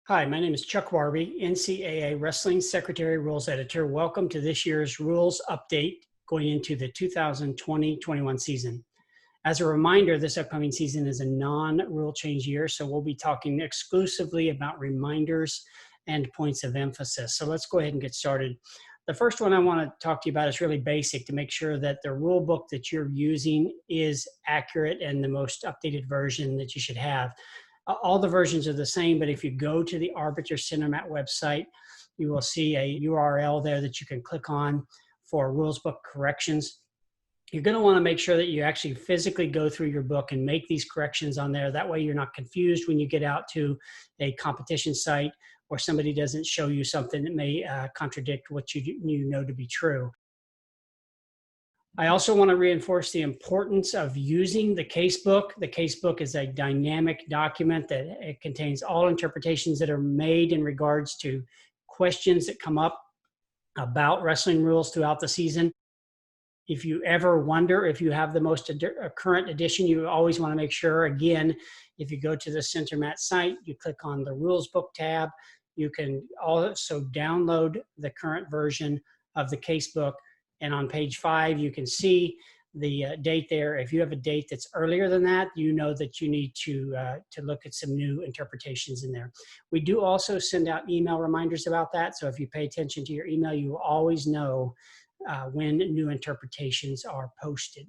Hi, my name is Chuck Warby, NCAA Wrestling Secretary Rules Editor. Welcome to this year's rules update going into the 2020-21 season. As a reminder, this upcoming season is a non-rule change year, so we'll be talking exclusively about reminders and points of emphasis. So let's go ahead and get started. The first one I want to talk to you about is really basic to make sure that the rule book that you're using is accurate and the most updated version that you should have. All the versions are the same, but if you go to the Arbiter Centermat website, you will see a URL there that you can click on for rules book corrections. You're going to want to make sure that you actually physically go through your book and make these corrections on there. That way you're not confused when you get out to a competition site or somebody doesn't show you something that may contradict what you know to be true. I also want to reinforce the importance of using the casebook. The casebook is a dynamic document that it contains all interpretations that are made in regards to questions that come up about wrestling rules throughout the season. If you ever wonder if you have the most current edition, you always want to make sure, again, if you go to the Centermat site, you click on the rules book tab. You can also download the current version of the casebook. And on page 5, you can see the date there. If you have a date that's earlier than that, you know that you need to look at some new interpretations in there. We do also send out email reminders about that. So if you pay attention to your email, you will always know when new interpretations are posted.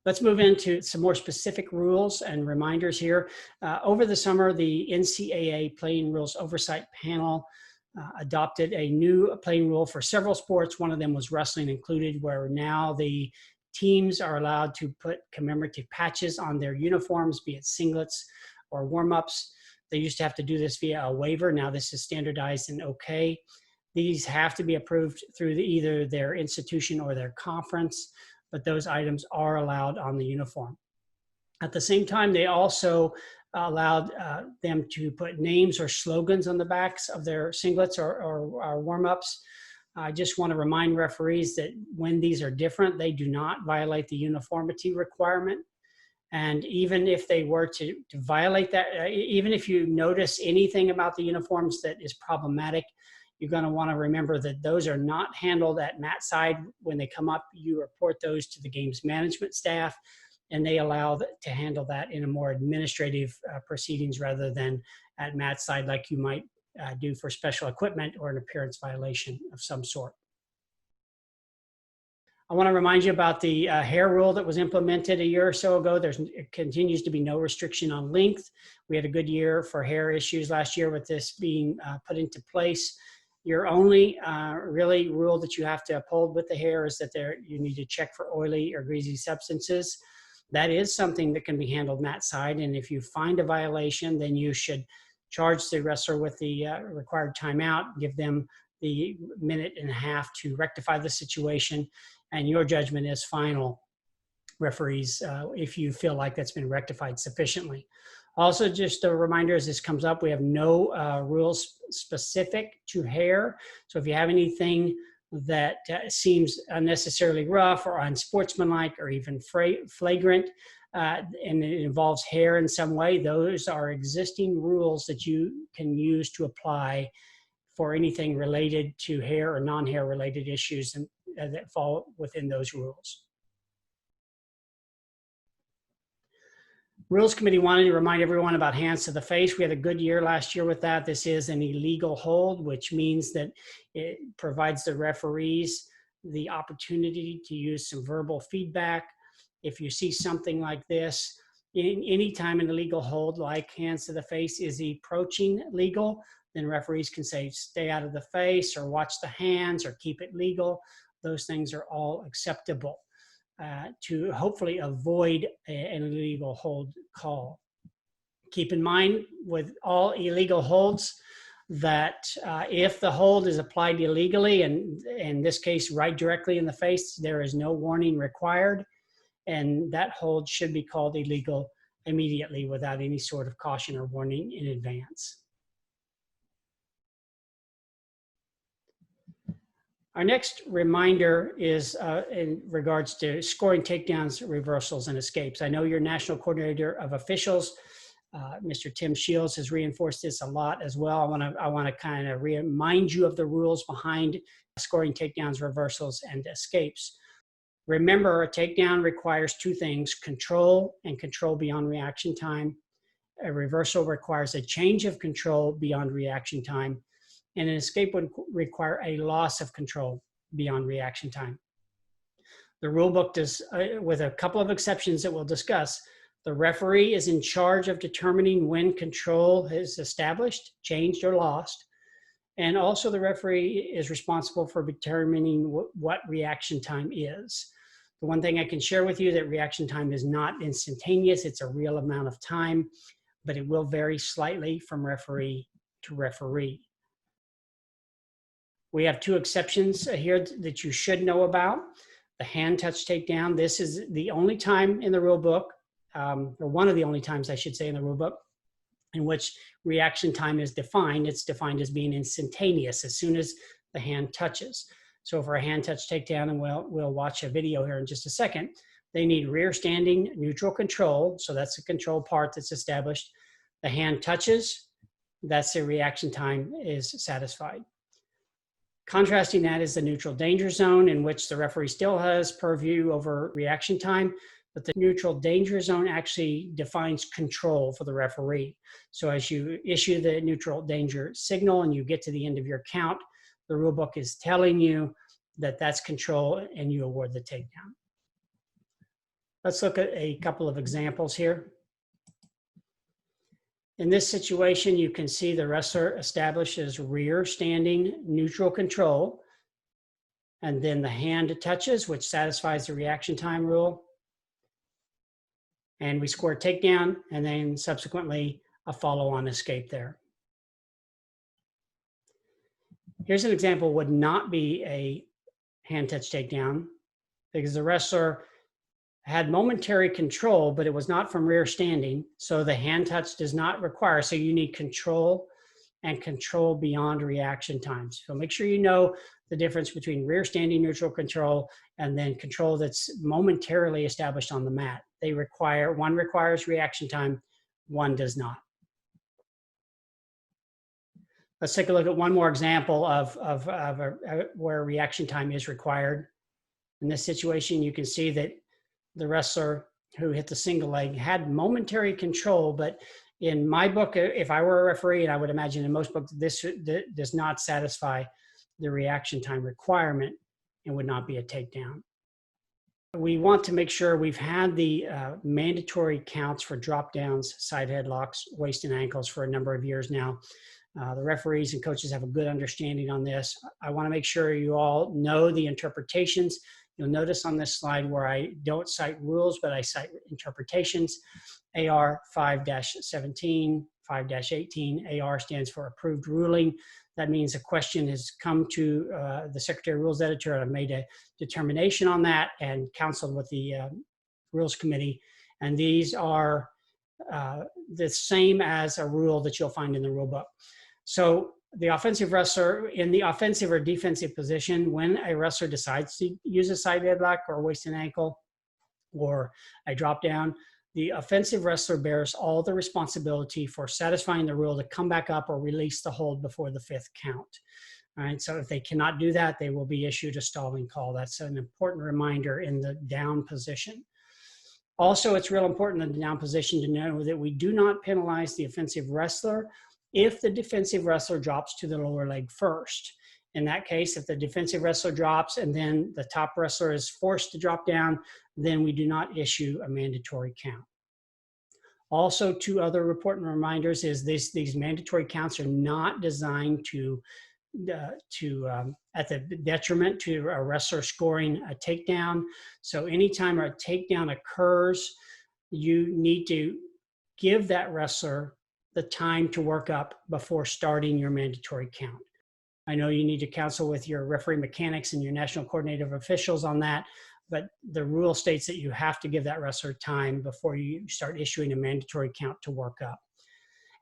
Let's move into some more specific rules and reminders here. Over the summer, the NCAA Playing Rules Oversight Panel adopted a new playing rule for several sports. One of them was wrestling included, where now the teams are allowed to put commemorative patches on their uniforms, be it singlets or warm-ups. They used to have to do this via a waiver. Now this is standardized and okay. These have to be approved through either their institution or their conference, but those items are allowed on the uniform. At the same time, they also allowed them to put names or slogans on the backs of their singlets or warm-ups. I just want to remind referees that when these are different, they do not violate the uniformity requirement. And even if they were to violate that, even if you notice anything about the uniforms that is problematic, you're going to want to remember that those are not handled at mat side. When they come up, you report those to the games management staff, and they allow to handle that in a more administrative proceedings rather than at mat side like you might do for special equipment or an appearance violation of some sort. I want to remind you about the hair rule that was implemented a year or so ago. There continues to be no restriction on length. We had a good year for hair issues last year with this being put into place. Your only really rule that you have to uphold with the hair is that you need to check for oily or greasy substances. That is something that can be handled mat side, and if you find a violation, then you should charge the wrestler with the required timeout, give them the minute and a half to rectify the situation, and your judgment is final, referees, if you feel like that's been rectified sufficiently. Also, just a reminder as this comes up, we have no rules specific to hair. So if you have anything that seems unnecessarily rough or unsportsmanlike or even flagrant, and it involves hair in some way, those are existing rules that you can use to apply for anything related to hair or non-hair related issues and, that fall within those rules. Rules Committee wanted to remind everyone about hands to the face. We had a good year last year with that. This is an illegal hold, which means that it provides the referees the opportunity to use some verbal feedback. If you see something like this, any time an illegal hold like hands to the face is approaching legal, then referees can say stay out of the face or watch the hands or keep it legal. Those things are all acceptable. To hopefully avoid an illegal hold call. Keep in mind with all illegal holds that if the hold is applied illegally, and in this case right directly in the face, there is no warning required, and that hold should be called illegal immediately without any sort of caution or warning in advance. Our next reminder is in regards to scoring takedowns, reversals, and escapes. I know your National Coordinator of Officials Mr. Tim Shields has reinforced this a lot as well. I want to kind of remind you of the rules behind scoring takedowns, reversals, and escapes. Remember, a takedown requires two things: control and control beyond reaction time. A reversal requires a change of control beyond reaction time, and an escape would require a loss of control beyond reaction time. The rule book does, with a couple of exceptions that we'll discuss, the referee is in charge of determining when control is established, changed, or lost. And also the referee is responsible for determining what reaction time is. The one thing I can share with you that reaction time is not instantaneous. It's a real amount of time, but it will vary slightly from referee to referee. We have two exceptions here that you should know about. The hand touch takedown. This is the only time in the rule book, or one of the only times I should say in the rule book, in which reaction time is defined. It's defined as being instantaneous as soon as the hand touches. So for a hand touch takedown, and we'll watch a video here in just a second, they need rear standing neutral control. So that's the control part that's established. The hand touches, that's the reaction time is satisfied. Contrasting that is the neutral danger zone, in which the referee still has purview over reaction time, but the neutral danger zone actually defines control for the referee. So as you issue the neutral danger signal and you get to the end of your count, the rule book is telling you that that's control and you award the takedown. Let's look at a couple of examples here. In this situation, you can see the wrestler establishes rear standing neutral control, and then the hand touches, which satisfies the reaction time rule. And we score a takedown, and then subsequently a follow-on escape there. Here's an example would not be a hand touch takedown because the wrestler had momentary control, but it was not from rear standing. So the hand touch does not require, so you need control and control beyond reaction times. So make sure you know the difference between rear standing neutral control and then control that's momentarily established on the mat. They require, one requires reaction time, one does not. Let's take a look at one more example of where reaction time is required. In this situation, you can see that the wrestler who hit the single leg had momentary control, but in my book, if I were a referee, and I would imagine in most books, this does not satisfy the reaction time requirement and would not be a takedown. We want to make sure we've had the mandatory counts for drop downs, side headlocks, waist and ankles for a number of years now. The referees and coaches have a good understanding on this. I want to make sure you all know the interpretations. You'll notice on this slide where I don't cite rules, but I cite interpretations. AR 5-17, 5-18. AR stands for approved ruling. That means a question has come to the Secretary Rules Editor, and I've made a determination on that and counseled with the Rules Committee. And these are the same as a rule that you'll find in the rule book. So the offensive wrestler in the offensive or defensive position, when a wrestler decides to use a side headlock or waist and ankle or a drop down, the offensive wrestler bears all the responsibility for satisfying the rule to come back up or release the hold before the fifth count. All right, so if they cannot do that, they will be issued a stalling call. That's an important reminder in the down position. Also, it's real important in the down position to know that we do not penalize the offensive wrestler if the defensive wrestler drops to the lower leg first. In that case, if the defensive wrestler drops and then the top wrestler is forced to drop down, then we do not issue a mandatory count. Also, two other important reminders is these mandatory counts are not designed to at the detriment to a wrestler scoring a takedown. So anytime a takedown occurs, you need to give that wrestler the time to work up before starting your mandatory count. I know you need to counsel with your referee mechanics and your national coordinative officials on that, but the rule states that you have to give that wrestler time before you start issuing a mandatory count to work up.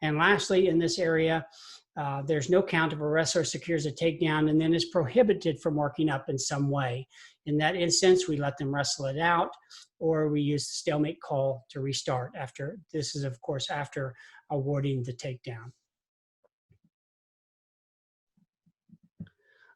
And lastly, in this area, There's no count if a wrestler secures a takedown and then is prohibited from working up in some way. In that instance, we let them wrestle it out, or we use the stalemate call to restart. This is, of course, after awarding the takedown.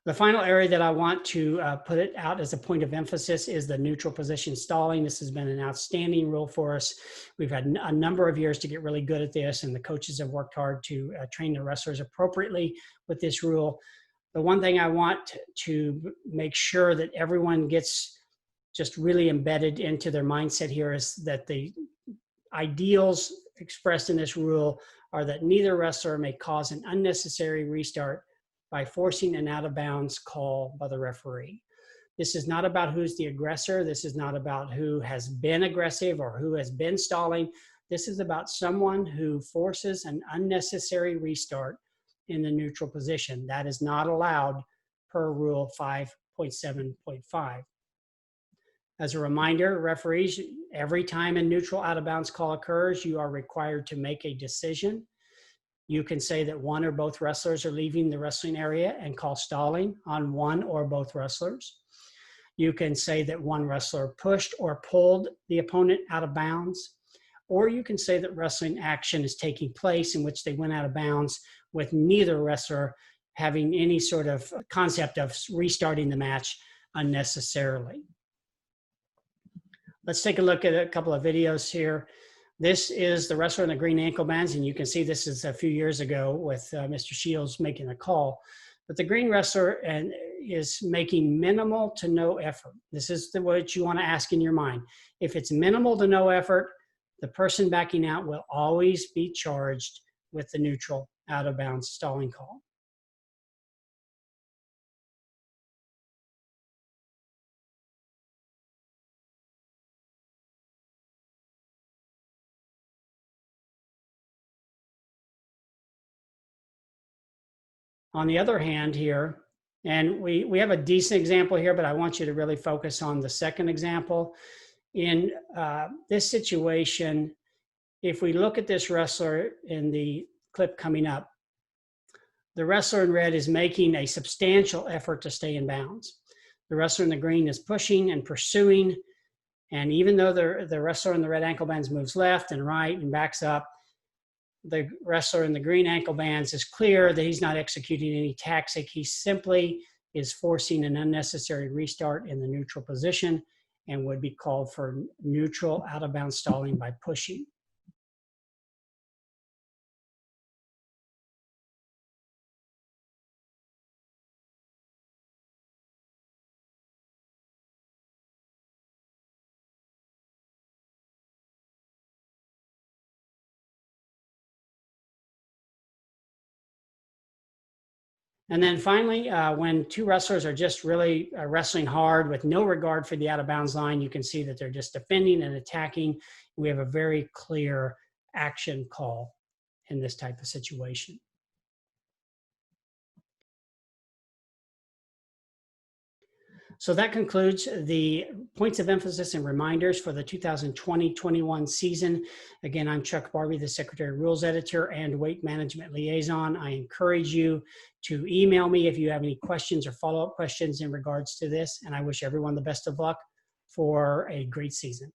The final area that I want to put it out as a point of emphasis is the neutral position stalling. This has been an outstanding rule for us. We've had a number of years to get really good at this, and the coaches have worked hard to train the wrestlers appropriately with this rule. The one thing I want to make sure that everyone gets just really embedded into their mindset here is that the ideals expressed in this rule are that neither wrestler may cause an unnecessary restart by forcing an out-of-bounds call by the referee. This is not about who's the aggressor. This is not about who has been aggressive or who has been stalling. This is about someone who forces an unnecessary restart in the neutral position. That is not allowed per Rule 5.7.5. As a reminder, referees, every time a neutral out-of-bounds call occurs, you are required to make a decision. You can say that one or both wrestlers are leaving the wrestling area and call stalling on one or both wrestlers. You can say that one wrestler pushed or pulled the opponent out of bounds, or you can say that wrestling action is taking place in which they went out of bounds with neither wrestler having any sort of concept of restarting the match unnecessarily. Let's take a look at a couple of videos here. This is the wrestler in the green ankle bands, and you can see this is a few years ago with Mr. Shields making the call. But the green wrestler is making minimal to no effort. This is what you want to ask in your mind. If it's minimal to no effort, the person backing out will always be charged with the neutral out-of-bounds stalling call. On the other hand here, and we have a decent example here, but I want you to really focus on the second example. In this situation, if we look at this wrestler in the clip coming up, the wrestler in red is making a substantial effort to stay in bounds. The wrestler in the green is pushing and pursuing, and even though the wrestler in the red ankle bands moves left and right and backs up, the wrestler in the green ankle bands is clear that he's not executing any tactic. He simply is forcing an unnecessary restart in the neutral position and would be called for neutral out-of-bounds stalling by pushing. And then finally, when two wrestlers are just really wrestling hard with no regard for the out-of-bounds line, you can see that they're just defending and attacking. We have a very clear action call in this type of situation. So that concludes the points of emphasis and reminders for the 2020-21 season. Again, I'm Chuck Barbie, the Secretary Rules Editor and Weight Management Liaison. I encourage you to email me if you have any questions or follow-up questions in regards to this, and I wish everyone the best of luck for a great season.